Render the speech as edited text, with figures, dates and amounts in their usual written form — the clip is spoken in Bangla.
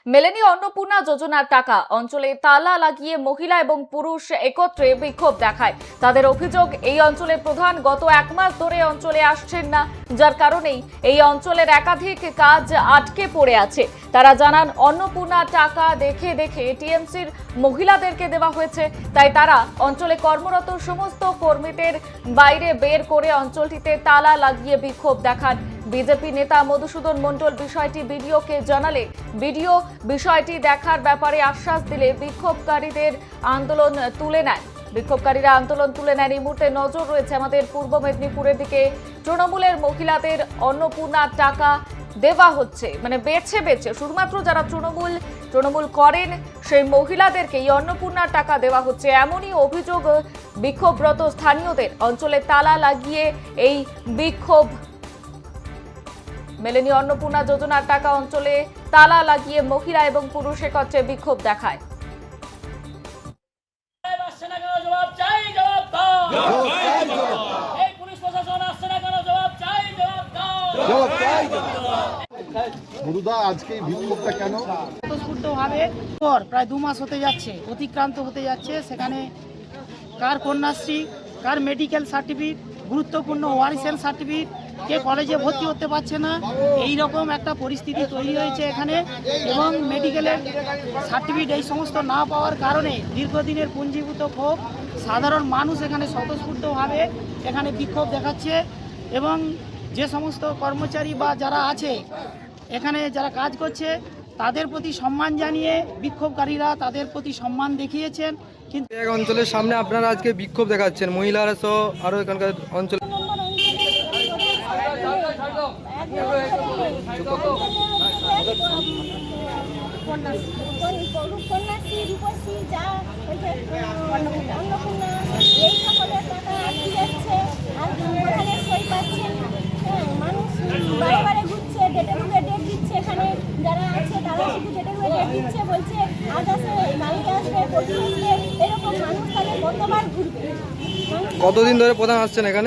মেলেনি অন্নপূর্ণা যোজনার টাকা, অঞ্চলে তালা লাগিয়ে মহিলা এবং পুরুষ একত্রে বিক্ষোভ দেখায়। তাদের অভিযোগ, এই অঞ্চলের প্রধান গত এক মাস ধরে অঞ্চলে আসছেন না, যার কারণেই এই অঞ্চলের একাধিক কাজ আটকে পড়ে আছে। তারা জানান, অন্নপূর্ণা টাকা দেখে দেখে টিএমসির মহিলাদেরকে দেওয়া হয়েছে, তাই তারা অঞ্চলে কর্মরত সমস্ত কর্মীদের বাইরে বের করে অঞ্চলটিতে তালা লাগিয়ে বিক্ষোভ দেখান। বিজেপি নেতা মধুসূদন মণ্ডল বিষয়টি বিডিওকে জানালে বিডিও বিষয়টি দেখার ব্যাপারে আশ্বাস দিলে বিক্ষোভকারীরা আন্দোলন তুলে নেন। এই মুহূর্তে নজর রয়েছে আমাদের পূর্ব মেদিনীপুরের দিকে। তৃণমূলের মহিলাদের অন্নপূর্ণার টাকা দেওয়া হচ্ছে, মানে বেছে বেছে শুধুমাত্র যারা তৃণমূল করেন সেই মহিলাদেরকে এই অন্নপূর্ণার টাকা দেওয়া হচ্ছে, এমনই অভিযোগ বিক্ষোভরত স্থানীয়দের। অঞ্চলে তালা লাগিয়ে এই বিক্ষোভ। মেলেনি অন্নপূর্ণা যোজনার টাকা, অঞ্চলে তালা লাগিয়ে মহিলা এবং পুরুষ একত্রে বিক্ষোভ দেখায়। গুরুদা, আজকে এই বিক্ষোভটা কেন? স্বতঃস্ফূর্তভাবে প্রায় 2 মাস হতে যাচ্ছে, অতিক্রান্ত হতে যাচ্ছে। সেখানে কার কন্যাশ্রী, কার মেডিকেল সার্টিফিকেট, গুরুত্বপূর্ণ ওয়ারিসেল সার্টিফিকেট, কে কলেজে ভর্তি হতে পারছে না, এই রকম একটা পরিস্থিতি তৈরি হয়েছে এখানে। এবং মেডিকেলের সার্টিফিকেট এই সমস্ত না পাওয়ার কারণে দীর্ঘদিনের পুঞ্জীভূত ক্ষোভ, সাধারণ মানুষ এখানে স্বতঃস্ফূর্তভাবে এখানে বিক্ষোভ দেখাচ্ছে। এবং যে সমস্ত কর্মচারী বা যারা আছে এখানে, যারা কাজ করছে, তাদের প্রতি সম্মান জানিয়ে বিক্ষোভকারীরা তাদের প্রতি সম্মান দেখিয়েছেন। কিন্তু এক অঞ্চলের সামনে আপনারা আজকে বিক্ষোভ দেখাচ্ছেন, মহিলারা সহ আরো এখানকার অঞ্চল যারা আছে তারা শুধু ডেটের হয়ে ডেট দিচ্ছে, বলছে আজ আসে কালকে আসবে পরশু আসবে, এরকম মানুষ তাদের কতবার ঘুরবে। কতদিন ধরে প্রধান আসছেন এখানে?